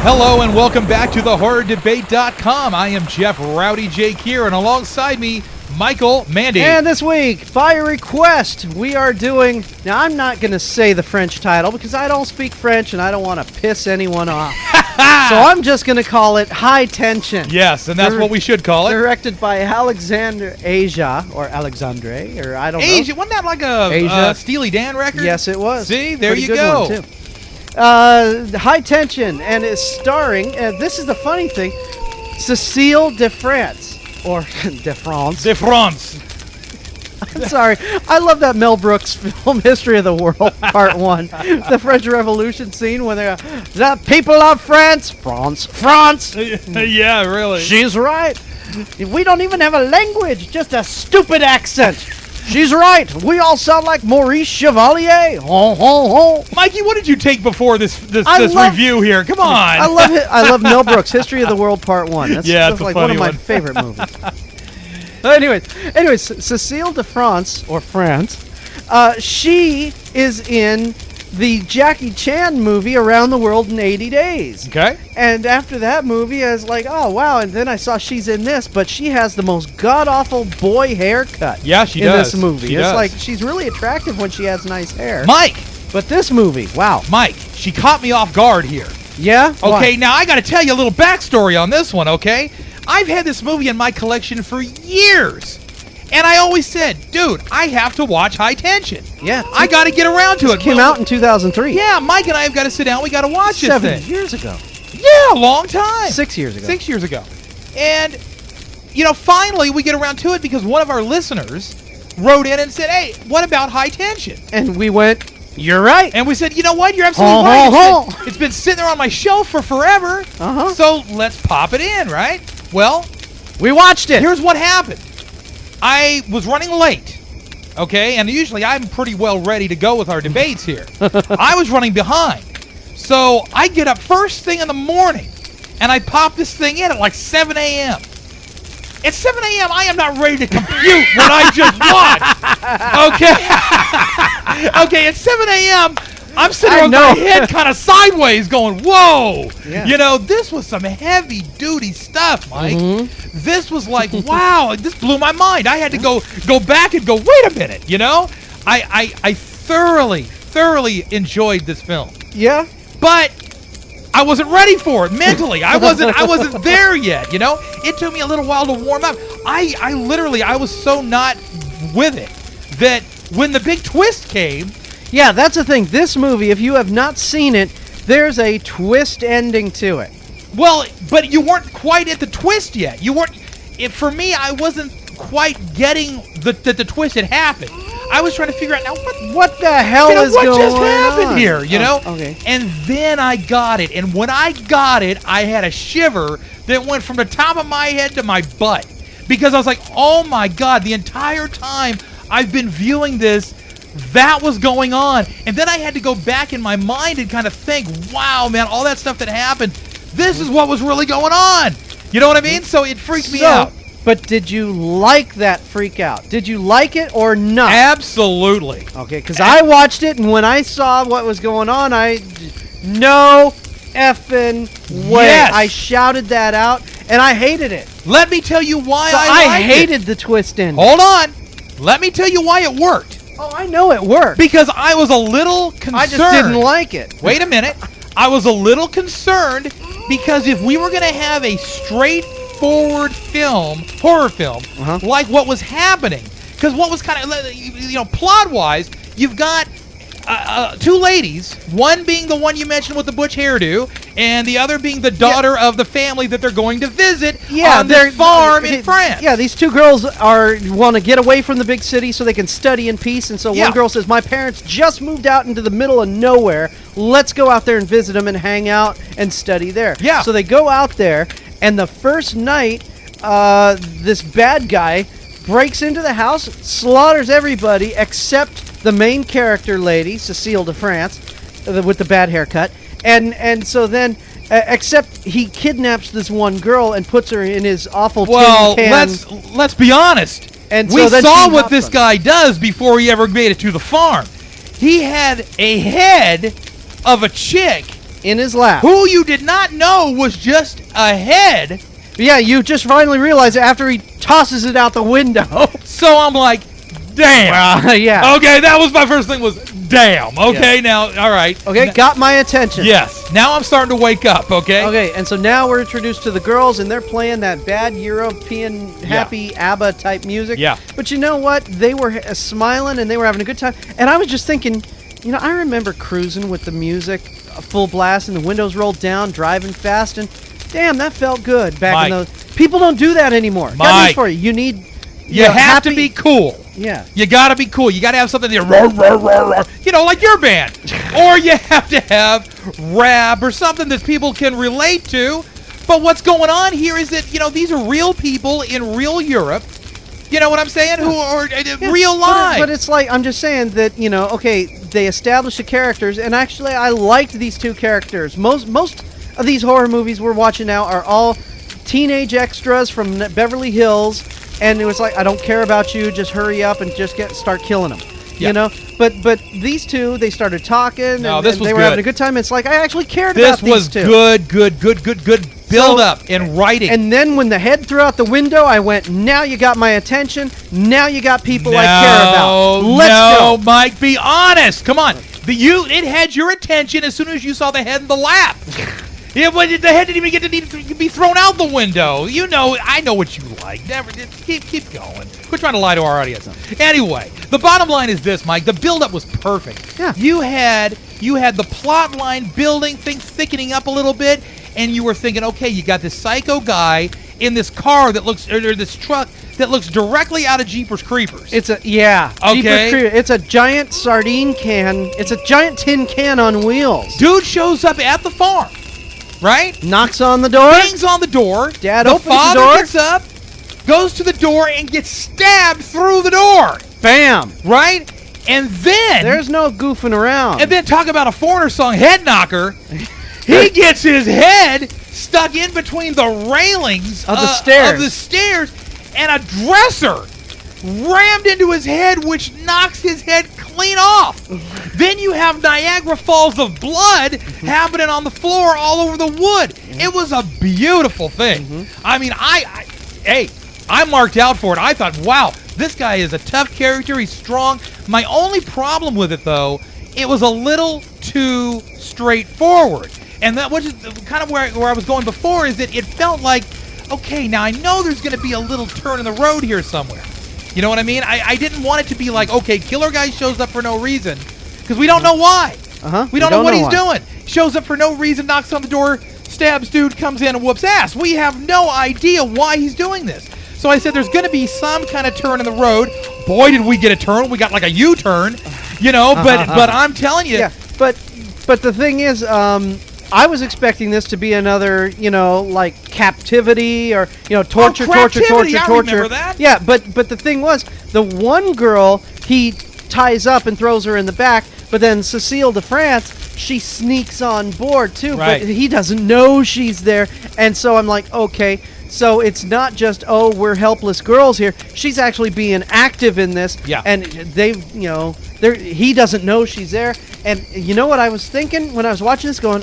Hello and welcome back to thehorrordebate.com. I am Jeff Rowdy Jake here, and alongside me, Michael Mandy. And this week, by request, we are doing... Now, I'm not going to say the French title because I don't speak French and I don't want to piss anyone off. So I'm just going to call it High Tension. Yes, and that's what we should call it. Directed by Alexandre Asia, or Alexandre, or I don't know. Asia, wasn't that like a Steely Dan record? Yes, it was. See, there Pretty you good go. One, too. High Tension, and it's starring, this is the funny thing, Cécile de France, or de France. De France. I'm sorry. I love that Mel Brooks film, History of the World, Part 1. The French Revolution scene when they're, the people of France, France. Yeah, really. She's right. We don't even have a language, just a stupid accent. She's right. We all sound like Maurice Chevalier. Ho, ho, ho. Mikey, what did you take before this review here? Come on. I love it. I love Mel Brooks, History of the World, Part 1. That's like one of my favorite movies. Anyways, Cécile de France, or France, she is in the Jackie Chan movie Around the World in 80 Days. Okay. And after that movie, I was like, oh, wow. And then I saw she's in this, but she has the most god-awful boy haircut. Yeah, she does. In this movie. It's like she's really attractive when she has nice hair. Mike! But this movie, wow. Mike, she caught me off guard here. Yeah? Okay, Why? now I got to tell you a little backstory on this one, okay? I've had this movie in my collection for years. And I always said, dude, I have to watch High Tension. Yeah. I got to get around to it. It came out in 2003. Yeah, Mike and I have got to sit down. We got to watch this thing. 7 years ago. Yeah, a long time. 6 years ago. 6 years ago. And, finally we get around to it because one of our listeners wrote in and said, hey, what about High Tension? And we went, you're right. And we said, you know what? You're absolutely right. It's been sitting there on my shelf for forever. Uh-huh. So let's pop it in, right? Well, we watched it. Here's what happened. I was running late, okay? And usually I'm pretty well ready to go with our debates here. I was running behind. So I get up first thing in the morning, and I pop this thing in at like 7 a.m. At 7 a.m., I am not ready to compute what I just watched. Okay? Okay, at 7 a.m., I'm sitting with my head kind of sideways going, whoa. Yeah. This was some heavy-duty stuff, Mike. Mm-hmm. This was like, wow, this blew my mind. I had to go back and go, wait a minute, I thoroughly enjoyed this film. Yeah. But I wasn't ready for it mentally. I wasn't there yet, It took me a little while to warm up. I was so not with it that when the big twist came... Yeah, that's the thing. This movie, if you have not seen it, there's a twist ending to it. Well, but you weren't quite at the twist yet. You weren't... For me, I wasn't quite getting that the twist had happened. I was trying to figure out, now, what the hell is going on? What just happened here, Okay. And then I got it. And when I got it, I had a shiver that went from the top of my head to my butt. Because I was like, oh, my God, the entire time I've been viewing this, that was going on. And then I had to go back in my mind and kind of think, wow, man, all that stuff that happened, this is what was really going on. You know what I mean? So it freaked me out. But did you like that freak out? Did you like it or not? Absolutely. Okay, because I watched it, and when I saw what was going on, no effing way. Yes. I shouted that out, and I hated it. Let me tell you why I hated the twist ending. Hold on. Let me tell you why it worked. Oh, I know it worked. Because I was a little concerned. I just didn't like it. Wait a minute. I was a little concerned because if we were going to have a straightforward horror film, like what was happening, because what was kind of, plot-wise, you've got two ladies, one being the one you mentioned with the butch hairdo, and the other being the daughter of the family that they're going to visit on their farm in France. Yeah, these two girls want to get away from the big city so they can study in peace, and so one girl says, my parents just moved out into the middle of nowhere. Let's go out there and visit them and hang out and study there. Yeah. So they go out there, and the first night, this bad guy breaks into the house, slaughters everybody except the main character lady, Cécile de France, with the bad haircut, and so then, except he kidnaps this one girl and puts her in his awful tin can. Well, let's be honest. And we saw what this guy does before he ever made it to the farm. He had a head of a chick in his lap. who you did not know was just a head. Yeah, you just finally realize it after he tosses it out the window. So I'm like, damn. Yeah. Okay, that was my first thing was, damn. Okay, now, all right. Okay, got my attention. Yes. Now I'm starting to wake up, okay? Okay, and so now we're introduced to the girls, and they're playing that bad European happy ABBA type music. Yeah. But you know what? They were smiling, and they were having a good time. And I was just thinking, I remember cruising with the music full blast, and the windows rolled down, driving fast, and damn, that felt good back in those. People don't do that anymore. Got news for you. You need. You have to be cool. Yeah. You got to be cool. You got to have something there, like your band. Or you have to have rap or something that people can relate to. But what's going on here is that, these are real people in real Europe. You know what I'm saying? Who are real lives. But it's like, I'm just saying that, okay, they established the characters, and actually I liked these two characters. Most of these horror movies we're watching now are all teenage extras from Beverly Hills. And it was like, I don't care about you. Just hurry up and just start killing them. Yeah. But these two, they started talking. No, and this was they were good. having a good time. It's like I actually cared about these two. This was good build up in writing. And then when the head threw out the window, I went, now you got my attention. Now you got people I care about. Let's go. Mike, be honest. Come on. It had your attention as soon as you saw the head in the lap. The head didn't even get to need to be thrown out the window. I know what you like. Never keep going. Quit trying to lie to our audience. Anyway, the bottom line is this, Mike. The build-up was perfect. Yeah. You had the plot line building, things thickening up a little bit, and you were thinking, okay, you got this psycho guy in this car that looks, or this truck that looks directly out of Jeepers Creepers. Okay. Jeepers Creepers. It's a giant sardine can. It's a giant tin can on wheels. Dude shows up at the farm. Right? Knocks on the door. Bangs on the door. Dad opens the door. The father gets up, goes to the door, and gets stabbed through the door. Bam. Right? And then... There's no goofing around. And then talk about a Foreigner song, Head Knocker. He gets his head stuck in between the railings of the stairs, and a dresser rammed into his head, which knocks his head clean off. Then you have Niagara Falls of blood happening on the floor all over the wood. It was a beautiful thing. I mean, I marked out for it. I thought, wow, this guy is a tough character. He's strong. My only problem with it, though, it was a little too straightforward. And that was kind of where I was going before, is that it felt like, okay, now I know there's going to be a little turn in the road here somewhere. You know what I mean? I didn't want it to be like, okay, killer guy shows up for no reason, because we don't know why. We don't know what he's doing. Shows up for no reason, knocks on the door, stabs dude, comes in and whoops ass. We have no idea why he's doing this. So I said there's going to be some kind of turn in the road. Boy, did we get a turn. We got like a U-turn, but I'm telling you. Yeah, but the thing is, I was expecting this to be another, like captivity or, torture. I remember that. Yeah, but the thing was, the one girl he ties up and throws her in the back, but then Cecile de France, she sneaks on board too, right. But he doesn't know she's there, and so I'm like, okay, so it's not just, oh, we're helpless girls here. She's actually being active in this, and he doesn't know she's there. And you know what I was thinking when I was watching this, going,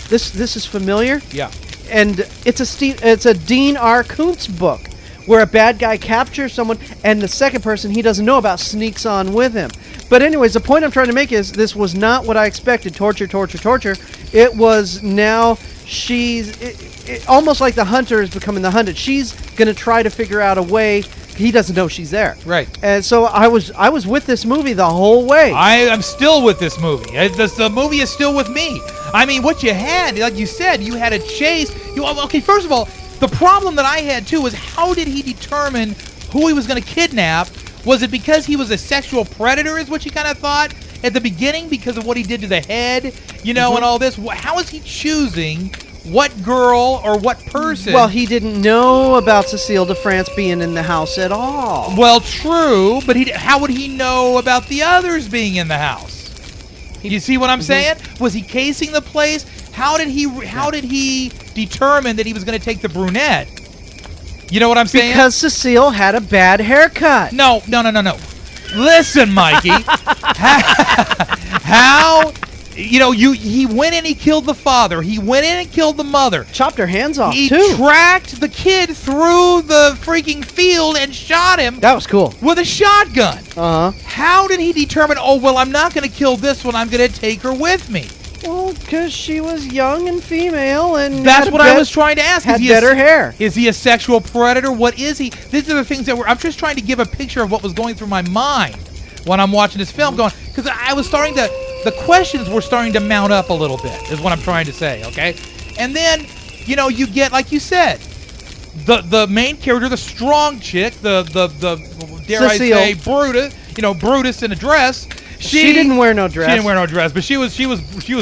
this is familiar. Yeah. And it's a Dean R. Koontz book where a bad guy captures someone and the second person he doesn't know about sneaks on with him. But anyways, the point I'm trying to make is this was not what I expected. Torture. It was now she's almost like the hunter is becoming the hunted. She's going to try to figure out a way. He doesn't know she's there. Right. And so I was with this movie the whole way. I am still with this movie. The movie is still with me. I mean, what you had, like you said, you had a chase. Okay, first of all, the problem that I had, too, is how did he determine who he was going to kidnap? Was it because he was a sexual predator, is what you kind of thought at the beginning, because of what he did to the head, and all this? How is he choosing what girl or what person? Well, he didn't know about Cecile de France being in the house at all. Well, true, but how would he know about the others being in the house? You see what I'm saying? Was he casing the place? How did he determine that he was going to take the brunette? You know what I'm saying? Because Cecile had a bad haircut. No. Listen, Mikey. How he went in, he killed the father. He went in and killed the mother. Chopped her hands off, He too. tracked the kid through the freaking field and shot him. That was cool. With a shotgun. Uh-huh. How did he determine, I'm not going to kill this one, I'm going to take her with me? Well, because she was young and female, and that's what I was trying to ask. Had better hair. Is he a sexual predator? What is he? These are the things that I'm just trying to give a picture of what was going through my mind when I'm watching this film, because I was starting to, the questions were starting to mount up a little bit, is what I'm trying to say, okay? And then, you get, like you said, the main character, the strong chick, the dare Cecile. I say, Brutus in a dress. She didn't wear no dress. She didn't wear no dress, but she was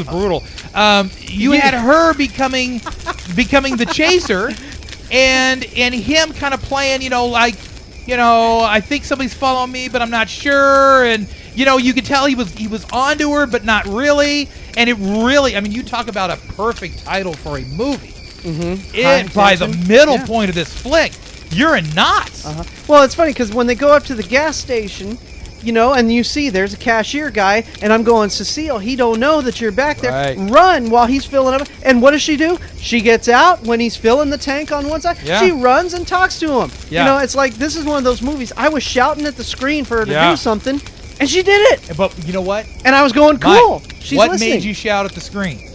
brutal. You had her becoming the chaser, and him kind of playing, I think somebody's following me, but I'm not sure, and you could tell he was onto her, but not really, and it really, you talk about a perfect title for a movie. Mm-hmm. By the middle point of this flick, you're in knots. Uh-huh. Well, it's funny because when they go up to the gas station, and you see there's a cashier guy, and I'm going, Cecile, he don't know that you're back there. Right. Run while he's filling up. And what does she do? She gets out when he's filling the tank on one side. Yeah. She runs and talks to him. Yeah. It's like this is one of those movies. I was shouting at the screen for her to Yeah. do something, and she did it. But you know what? And I was going, cool. Mike, She's what listening. made you shout at the screen?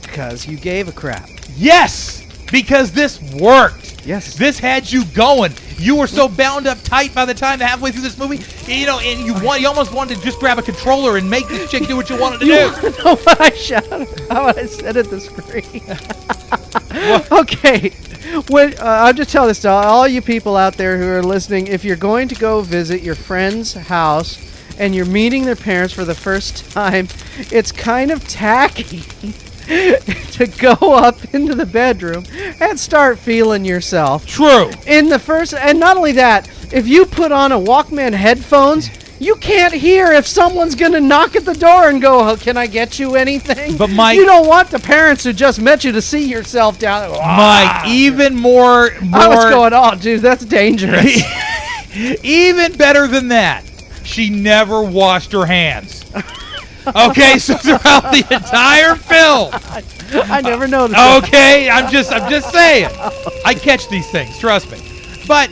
Because you gave a crap. Yes, because this worked. Yes. This had you going. You were so bound up tight by the time halfway through this movie, and you almost wanted to just grab a controller and make this chick do what you wanted to do. know what I shouted? How I said at the screen. Okay. I'll just tell this to all you people out there who are listening. If you're going to go visit your friend's house and you're meeting their parents for the first time, it's kind of tacky to go up into the bedroom and start feeling yourself. True. In the first, and not only that, if you put on a Walkman headphones, you can't hear if someone's going to knock at the door and go, can I get you anything? But Mike, you don't want the parents who just met you to see yourself down there. Mike, even more. I was going, dude, that's dangerous. Even better than that, she never washed her hands. Okay, so throughout the entire film, I never noticed. Okay, I'm just saying. I catch these things, trust me. But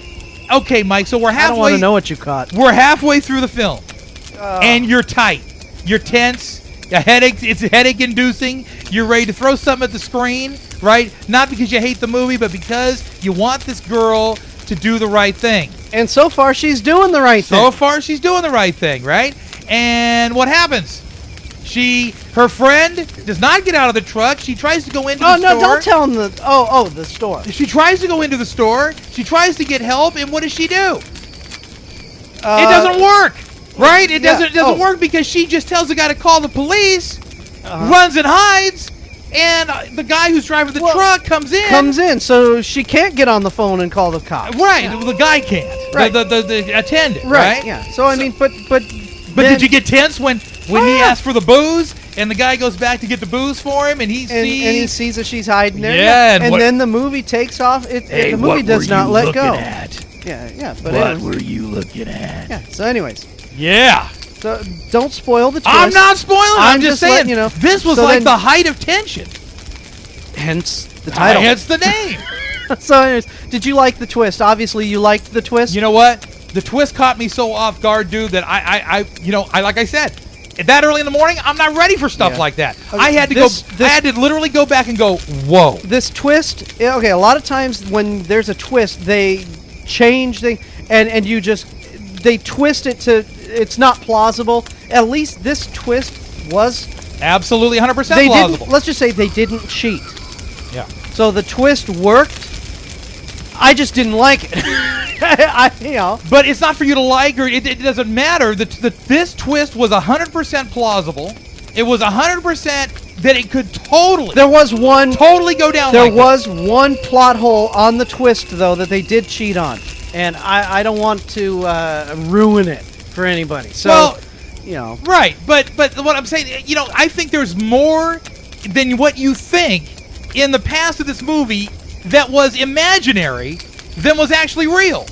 okay, Mike, so we're halfway. I don't want to know what you caught. We're halfway through the film, and you're tight, you're tense, a headache. It's headache-inducing. You're ready to throw something at the screen, right? Not because you hate the movie, but because you want this girl to do the right thing. And so far, she's doing the right thing. So far, she's doing the right thing, right? And what happens? Her friend does not get out of the truck. She tries to go into the store. Oh, no, don't tell him the store. She tries to go into the store. She tries to get help, and what does she do? It doesn't work, right? It doesn't work because she just tells the guy to call the police, runs and hides, and the guy who's driving the truck comes in, so she can't get on the phone and call the cops. Right, the guy can't. Right. The attendant, right? Yeah. So I mean, but did you get tense when he asked for the booze and the guy goes back to get the booze for him and he sees that she's hiding there? Yeah, and then the movie takes off. The movie does not let go. Yeah, but what were you looking at? Yeah. So, anyways. Yeah. So don't spoil the twist. I'm not spoiling. I'm just saying. You know, this was like the height of tension. Hence the title. Hence the name. So, anyways, did you like the twist? Obviously, you liked the twist. You know what? The twist caught me so off guard, dude, that I like I said, that early in the morning, I'm not ready for stuff like that. Okay, I had to literally go back and go, whoa. This twist, okay, a lot of times when there's a twist, they change things, and they twist it to, it's not plausible. At least this twist was absolutely 100% plausible. Let's just say they didn't cheat. Yeah. So the twist worked. I just didn't like it. But it's not for you to like, or it doesn't matter. This twist was 100% plausible. It was 100% that it could totally. There was one totally go down. There was one plot hole on the twist though that they did cheat on, and I don't want to ruin it for anybody. So, right. But what I'm saying, I think there's more than what you think in the past of this movie that was imaginary than was actually real.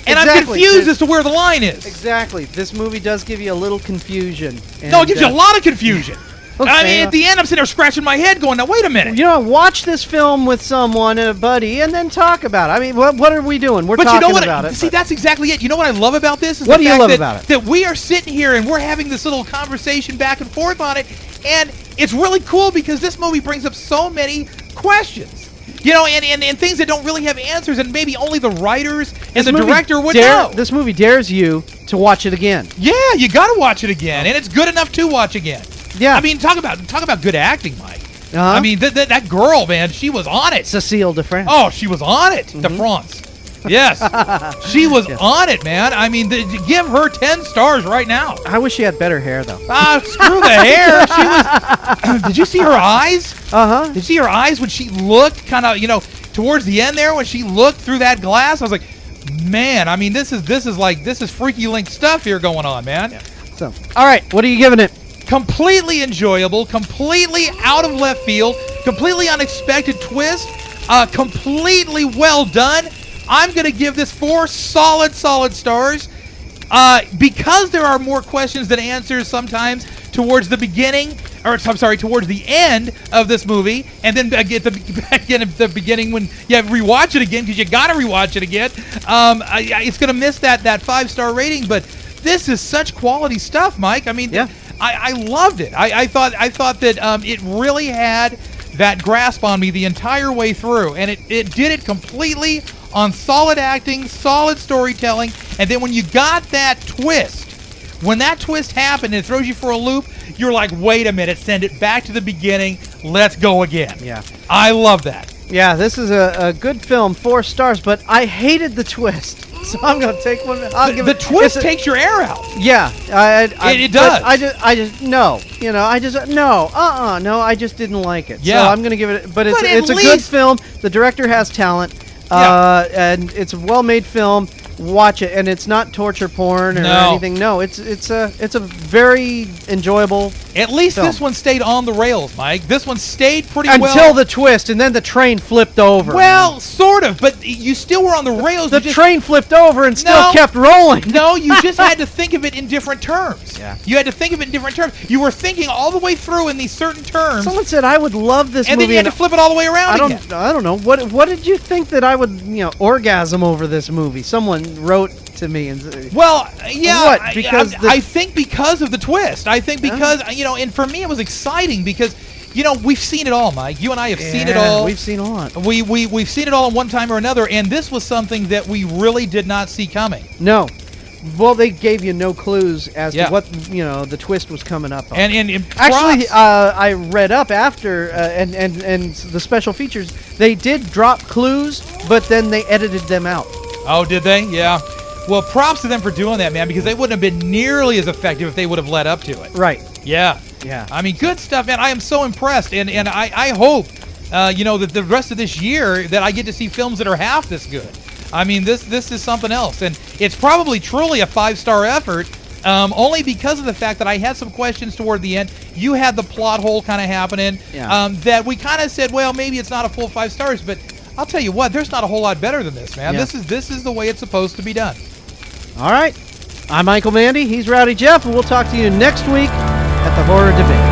And I'm confused as to where the line is. Exactly. This movie does give you a little confusion. No, it gives you a lot of confusion. Okay. I mean, at the end, I'm sitting there scratching my head going, now, wait a minute. You know, watch this film with someone, a buddy, and then talk about it. I mean, what are we doing? We're talking about it. See, that's exactly it. You know what I love about this? Is what the do you fact love that, about it? That we are sitting here and we're having this little conversation back and forth on it, and it's really cool because this movie brings up so many questions. You know, and things that don't really have answers, and maybe only the writers and the director would know. This movie dares you to watch it again. Yeah, you got to watch it again, and it's good enough to watch again. Yeah. I mean, talk about good acting, Mike. Uh-huh. I mean, that girl, man, she was on it. Cecile de France. Oh, she was on it. De France. Yes. She was on it, man. I mean, give her 10 stars right now. I wish she had better hair, though. Screw the hair. She was. Did you see her eyes? Uh-huh. Did you see her eyes when she looked kind of, towards the end there when she looked through that glass? I was like, man, I mean, this is Freaky Link stuff here going on, man. Yeah. So, all right, what are you giving it? Completely enjoyable, completely out of left field, completely unexpected twist, completely well done. I'm going to give this 4 solid stars because there are more questions than answers sometimes towards the beginning, or I'm sorry, towards the end of this movie, and then back at the beginning when you rewatch it again because you got to rewatch it again. It's going to miss that 5-star rating, but this is such quality stuff, Mike. I mean, yeah. I loved it. I thought that it really had that grasp on me the entire way through, and it did it completely on solid acting, solid storytelling, and then when you got that twist, when that twist happened and it throws you for a loop, you're like, wait a minute, send it back to the beginning, let's go again. Yeah. I love that. Yeah, this is a good film, 4 stars, but I hated the twist. So I'm going to take one. The twist takes your air out. Yeah. It does. I just no. No, I just didn't like it. Yeah. So I'm going to give it, but it's at a least good film. The director has talent. And it's a well-made film. Watch it, and it's not torture porn or anything. No, it's a very enjoyable. At least film. This one stayed on the rails, Mike. This one stayed pretty well until the twist, and then the train flipped over. Well, sort of, but you still were on the rails. The train flipped over and still kept rolling. No, you just had to think of it in different terms. Yeah, you had to think of it in different terms. You were thinking all the way through in these certain terms. Someone said I would love this movie, and then you had to flip it all the way around again. I don't know. What did you think that I would orgasm over this movie? Someone wrote to me and well, yeah, what? Because I think because of the twist. I think because and for me it was exciting because we've seen it all, Mike. You and I have seen it all. We've seen a lot. We've seen it all in one time or another, and this was something that we really did not see coming. No. Well, they gave you no clues as to what the twist was coming up on. And actually, I read up after and the special features. They did drop clues, but then they edited them out. Oh, did they? Yeah. Well, props to them for doing that, man, because they wouldn't have been nearly as effective if they would have led up to it. Right. Yeah. Yeah. I mean, good stuff, man. I am so impressed, and I hope, that the rest of this year that I get to see films that are half this good. I mean, this is something else, and it's probably truly a 5-star effort, only because of the fact that I had some questions toward the end. You had the plot hole kind of happening, that we kind of said, well, maybe it's not a full 5 stars, but I'll tell you what, there's not a whole lot better than this, man. Yeah. This is the way it's supposed to be done. All right. I'm Michael Mandy. He's Rowdy Jeff, and we'll talk to you next week at the Horror Debate.